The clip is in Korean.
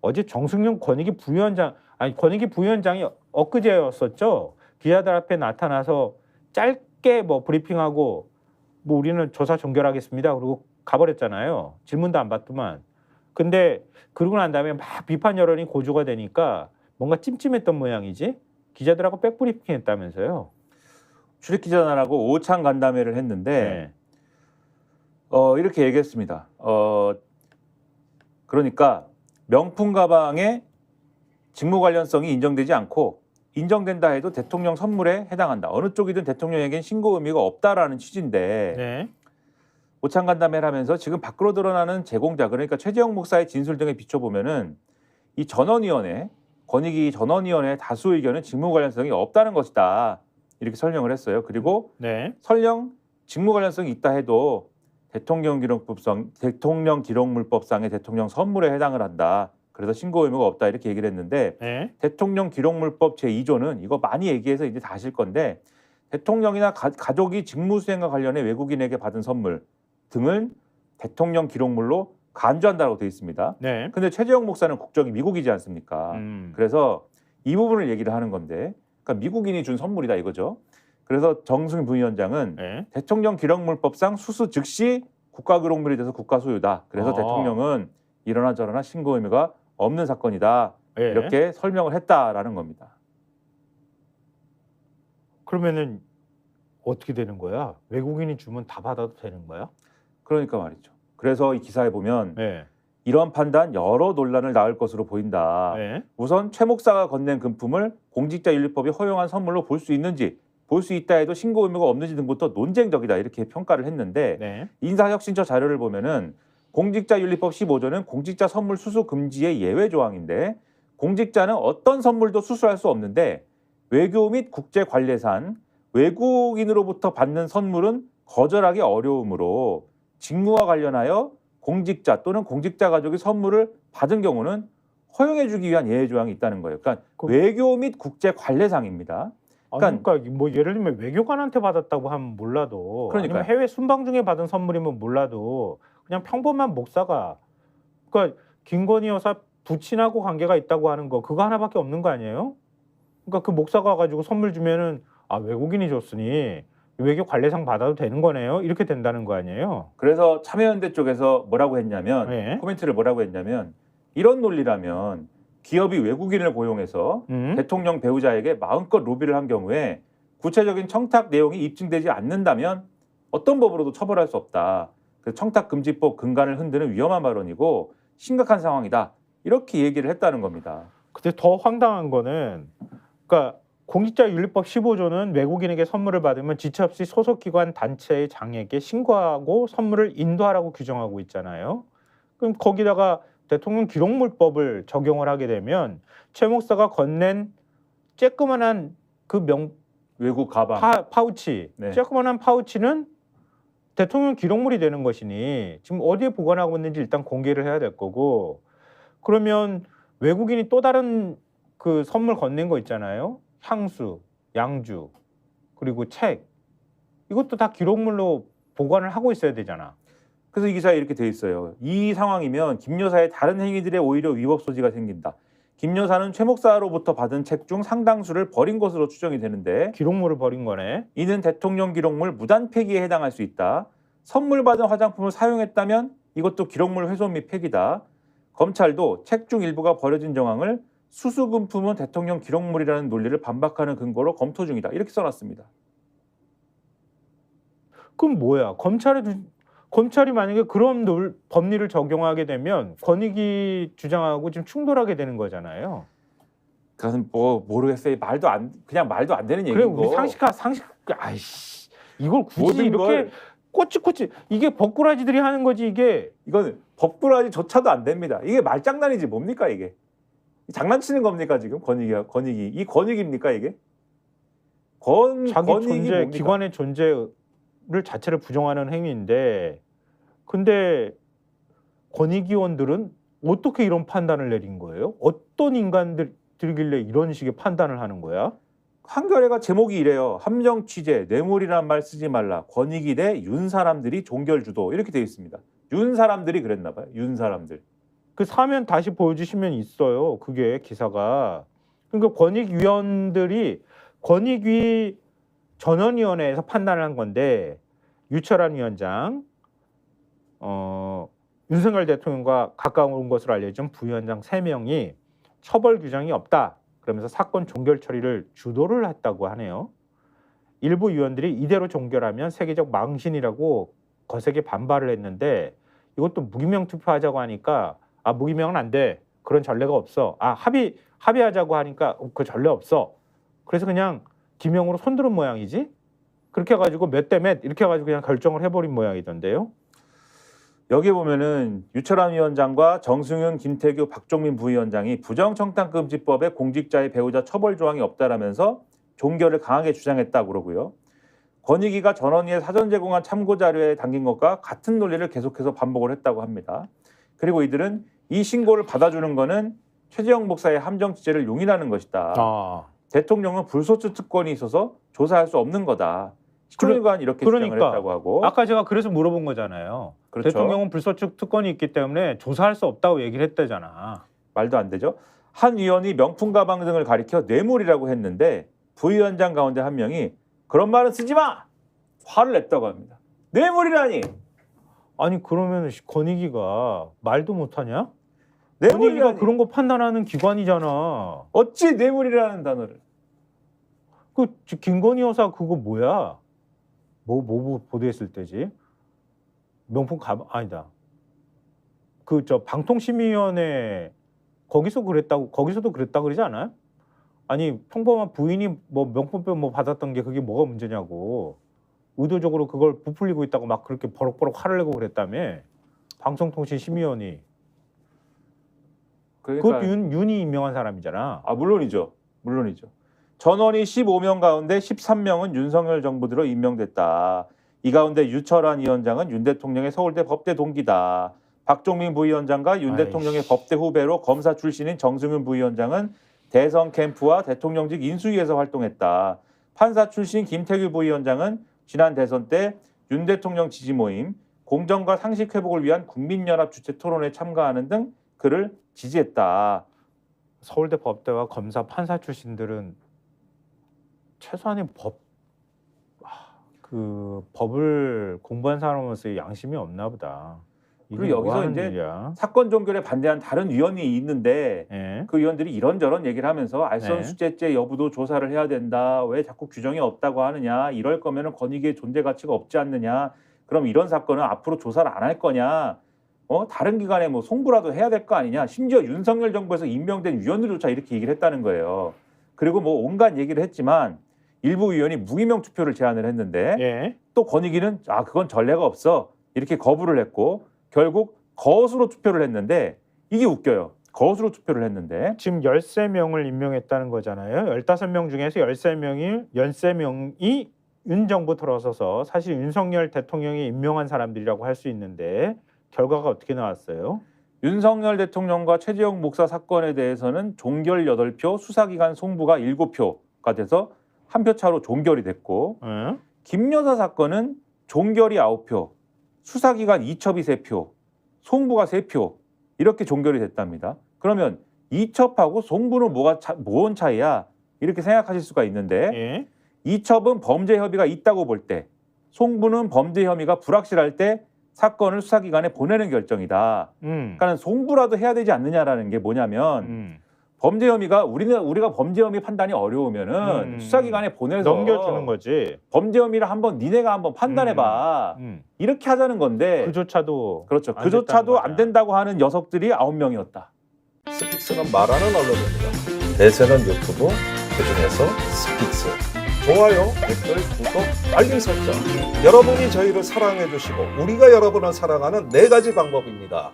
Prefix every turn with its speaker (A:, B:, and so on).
A: 어제 정승용 권익위 부위원장 권익위 부위원장이 엊그제였었죠. 기자들 앞에 나타나서 짧게 뭐 브리핑하고 뭐 우리는 조사 종결하겠습니다. 그리고 가버렸잖아요. 질문도 안 받더만. 근데 그러고 난 다음에 막 비판 여론이 고조가 되니까 뭔가 찜찜했던 모양이지. 기자들하고 백브리핑 했다면서요.
B: 출입기자단하고 오찬 간담회를 했는데 이렇게 얘기했습니다. 그러니까 명품 가방의 직무 관련성이 인정되지 않고 인정된다 해도 대통령 선물에 해당한다. 어느 쪽이든 대통령에겐 신고 의미가 없다라는 취지인데
A: 네.
B: 오찬 간담회를 하면서 지금 밖으로 드러나는 제공자 그러니까 최재형 목사의 진술 등에 비춰보면은 이 전원위원회 권익위 전원위원회 다수 의견은 직무 관련성이 없다는 것이다. 이렇게 설명을 했어요. 그리고
A: 네.
B: 설령 직무 관련성이 있다 해도 대통령 기록물법상의 대통령 선물에 해당을 한다. 그래서 신고 의무가 없다 이렇게 얘기를 했는데
A: 네.
B: 대통령 기록물법 제2조는 이거 많이 얘기해서 이제 다 아실 건데 대통령이나 가족이 직무 수행과 관련해 외국인에게 받은 선물 등을 대통령 기록물로 간주한다고 되어 있습니다.
A: 네.
B: 근데 최재형 목사는 국적이 미국이지 않습니까? 그래서 이 부분을 얘기를 하는 건데 그러니까 미국인이 준 선물이다 이거죠. 그래서 정승 부위원장은
A: 네.
B: 대통령 기록물법상 수수 즉시 국가기록물이 돼서 국가 소유다. 그래서 대통령은 이러나 저러나 신고 의무가 없는 사건이다.
A: 네.
B: 이렇게 설명을 했다라는 겁니다.
A: 그러면은 어떻게 되는 거야? 외국인이 주면 다 받아도 되는 거야?
B: 그러니까 말이죠. 그래서 이 기사에 보면
A: 네.
B: 이런 판단 여러 논란을 낳을 것으로 보인다.
A: 네.
B: 우선 최 목사가 건넨 금품을 공직자윤리법이 허용한 선물로 볼 수 있는지 볼 수 있다 해도 신고 의무가 없는지 등부터 논쟁적이다 이렇게 평가를 했는데
A: 네.
B: 인사혁신처 자료를 보면은 공직자윤리법 15조는 공직자 선물 수수 금지의 예외 조항인데 공직자는 어떤 선물도 수수할 수 없는데 외교 및 국제관례상 외국인으로부터 받는 선물은 거절하기 어려우므로 직무와 관련하여 공직자 또는 공직자 가족이 선물을 받은 경우는 허용해주기 위한 예외 조항이 있다는 거예요. 그러니까 외교 및 국제관례상입니다.
A: 그러니까 뭐 예를 들면 외교관한테 받았다고 하면 몰라도
B: 그러니까요.
A: 아니면 해외 순방 중에 받은 선물이면 몰라도 그냥 평범한 목사가 그러니까 김건희 여사 부친하고 관계가 있다고 하는 거 그거 하나밖에 없는 거 아니에요? 그러니까 그 목사가 가지고 선물 주면은 외국인이 줬으니 외교 관례상 받아도 되는 거네요. 이렇게 된다는 거 아니에요?
B: 그래서 참여연대 쪽에서 뭐라고 했냐면
A: 네.
B: 코멘트를 뭐라고 했냐면 이런 논리라면 기업이 외국인을 고용해서 대통령 배우자에게 마음껏 로비를 한 경우에 구체적인 청탁 내용이 입증되지 않는다면 어떤 법으로도 처벌할 수 없다. 그래서 청탁금지법 근간을 흔드는 위험한 발언이고 심각한 상황이다. 이렇게 얘기를 했다는 겁니다.
A: 근데 더 황당한 거는 그러니까 공직자윤리법 15조는 외국인에게 선물을 받으면 지체 없이 소속기관 단체의 장에게 신고하고 선물을 인도하라고 규정하고 있잖아요. 그럼 거기다가 대통령 기록물법을 적용을 하게 되면 최 목사가 건넨 쬐끄만한 그
B: 외국 가방
A: 파우치,
B: 네.
A: 쬐끄만한 파우치는 대통령 기록물이 되는 것이니 지금 어디에 보관하고 있는지 일단 공개를 해야 될 거고 그러면 외국인이 또 다른 그 선물 건넨 거 있잖아요. 향수, 양주, 그리고 책 이것도 다 기록물로 보관을 하고 있어야 되잖아.
B: 그래서 이 기사에 이렇게 돼 있어요. 이 상황이면 김 여사의 다른 행위들에 오히려 위법 소지가 생긴다. 김 여사는 최 목사로부터 받은 책 중 상당수를 버린 것으로 추정이 되는데
A: 기록물을 버린 거네.
B: 이는 대통령 기록물 무단 폐기에 해당할 수 있다. 선물 받은 화장품을 사용했다면 이것도 기록물 훼손 및 폐기다. 검찰도 책 중 일부가 버려진 정황을 수수금품은 대통령 기록물이라는 논리를 반박하는 근거로 검토 중이다. 이렇게 써놨습니다.
A: 그럼 뭐야? 검찰이 만약에 그런 법리를 적용하게 되면 권익위 주장하고 지금 충돌하게 되는 거잖아요.
B: 그것은 뭐 모르겠어요. 그냥 말도 안 되는
A: 그래
B: 얘기고.
A: 우리 상식 아이씨 이걸 굳이 이렇게 꼬치꼬치 이게 법꾸라지들이 하는 거지 이게.
B: 이건 법꾸라지조차도 안 됩니다. 이게 말장난이지 뭡니까 이게? 장난치는 겁니까 지금 권익위 이 권익입니까 이게?
A: 자기
B: 권익이
A: 존재
B: 뭡니까?
A: 기관의 존재를 자체를 부정하는 행위인데 근데 권익위원들은 어떻게 이런 판단을 내린 거예요? 어떤 인간들이길래 이런 식의 판단을 하는 거야?
B: 한겨레가 제목이 이래요. 함정 취재 뇌물이란 말 쓰지 말라. 권익위 대 윤 사람들이 종결 주도 이렇게 되어 있습니다. 윤 사람들이 그랬나 봐요. 윤 사람들.
A: 그 사면 다시 보여주시면 있어요. 그게 기사가. 그러니까 권익위원들이 권익위 전원위원회에서 판단한 건데 유철한 위원장, 윤석열 대통령과 가까운 것으로 알려진 부위원장 3명이 처벌 규정이 없다. 그러면서 사건 종결 처리를 주도를 했다고 하네요. 일부 위원들이 이대로 종결하면 세계적 망신이라고 거세게 반발을 했는데 이것도 무기명 투표하자고 하니까 무기명은 안 돼. 그런 전례가 없어. 합의하자고 하니까 그 전례 없어. 그래서 그냥 기명으로 손들은 모양이지. 그렇게 해가지고 몇 대 몇 이렇게 해가지고 그냥 결정을 해버린 모양이던데요.
B: 여기 보면은 유철한 위원장과 정승윤, 김태규, 박종민 부위원장이 부정청탁금지법에 공직자의 배우자 처벌 조항이 없다라면서 종결을 강하게 주장했다고 그러고요. 권익위가 전원위에 사전 제공한 참고 자료에 담긴 것과 같은 논리를 계속해서 반복을 했다고 합니다. 그리고 이들은 이 신고를 받아주는 거는 최재형 목사의 함정 취재를 용인하는 것이다. 대통령은 불소추 특권이 있어서 조사할 수 없는 거다. 시청일관 이렇게 주장을 했다고 하고.
A: 아까 제가 그래서 물어본 거잖아요.
B: 그렇죠.
A: 대통령은 불소추 특권이 있기 때문에 조사할 수 없다고 얘기를 했다잖아.
B: 말도 안 되죠. 한 위원이 명품 가방 등을 가리켜 뇌물이라고 했는데 부위원장 가운데 한 명이 그런 말은 쓰지 마! 화를 냈다고 합니다. 뇌물이라니!
A: 아니 그러면 권익위가 말도 못하냐?
B: 뇌물이라니!
A: 권익위가 그런 거 판단하는 기관이잖아.
B: 어찌 뇌물이라는 단어를.
A: 그 김건희 여사 그거 뭐야? 뭐 보도했을 때지? 명품 가방 아니다. 그 방통심의위원회 거기서도 그랬다고 그러지 않아요? 아니 평범한 부인이 뭐 명품백 받았던 게 그게 뭐가 문제냐고. 의도적으로 그걸 부풀리고 있다고 막 그렇게 버럭버럭 화를 내고 그랬다며. 방송통신심의원이.
B: 그러니까,
A: 그것도 윤이 임명한 사람이잖아.
B: 물론이죠. 전원이 15명 가운데 13명은 윤석열 정부 들어 임명됐다. 이 가운데 유철한 위원장은 윤 대통령의 서울대 법대 동기다. 박종민 부위원장과 윤 대통령의 법대 후배로 검사 출신인 정승윤 부위원장은 대선 캠프와 대통령직 인수위에서 활동했다. 판사 출신 김태규 부위원장은 지난 대선 때 윤 대통령 지지 모임, 공정과 상식 회복을 위한 국민연합 주최 토론에 참가하는 등 그를 지지했다.
A: 서울대 법대와 검사, 판사 출신들은 최소한의 법을 공부한 사람으로서의 양심이 없나 보다.
B: 그리고 여기서 이제
A: 일이야?
B: 사건 종결에 반대한 다른 위원이 있는데
A: 예.
B: 그 위원들이 이런저런 얘기를 하면서 알선
A: 네.
B: 수재죄 여부도 조사를 해야 된다. 왜 자꾸 규정이 없다고 하느냐. 이럴 거면은 권익위의 존재 가치가 없지 않느냐. 그럼 이런 사건은 앞으로 조사를 안 할 거냐. 다른 기관에 뭐 송부라도 해야 될 거 아니냐. 심지어 윤석열 정부에서 임명된 위원들조차 이렇게 얘기를 했다는 거예요. 그리고 뭐 온갖 얘기를 했지만 일부 위원이 무기명 투표를 제안을 했는데
A: 예.
B: 또 권익위는 그건 전례가 없어. 이렇게 거부를 했고 결국 거수로 투표를 했는데 이게 웃겨요. 거수로 투표를 했는데
A: 지금 13명을 임명했다는 거잖아요. 15명 중에서 13명이 윤 정부 들어서서 사실 윤석열 대통령이 임명한 사람들이라고 할 수 있는데 결과가 어떻게 나왔어요?
B: 윤석열 대통령과 최재형 목사 사건에 대해서는 종결 8표, 수사기관 송부가 7표가 돼서 한 표 차로 종결이 됐고 김 여사 사건은 종결이 9표, 수사기관 이첩이 3표, 송부가 3표 이렇게 종결이 됐답니다. 그러면 이첩하고 송부는 뭔 차이야? 이렇게 생각하실 수가 있는데
A: 예.
B: 이첩은 범죄 혐의가 있다고 볼 때, 송부는 범죄 혐의가 불확실할 때 사건을 수사기관에 보내는 결정이다. 그러니까 송부라도 해야 되지 않느냐라는 게 뭐냐면 범죄 혐의가 우리가 범죄 혐의 판단이 어려우면은 수사기관에 보내서
A: 넘겨주는 거지.
B: 범죄 혐의를 니네가 한번 판단해봐. 이렇게 하자는 건데
A: 그조차도
B: 그렇죠. 그조차도 안 된다고 하는 녀석들이 9명이었다.
C: 스픽스가 말하는 언론입니다. 대세는 유튜브, 그중에서 스픽스. 좋아요, 댓글, 구독, 알림 설정. 여러분이 저희를 사랑해 주시고 우리가 여러분을 사랑하는 4가지 방법입니다.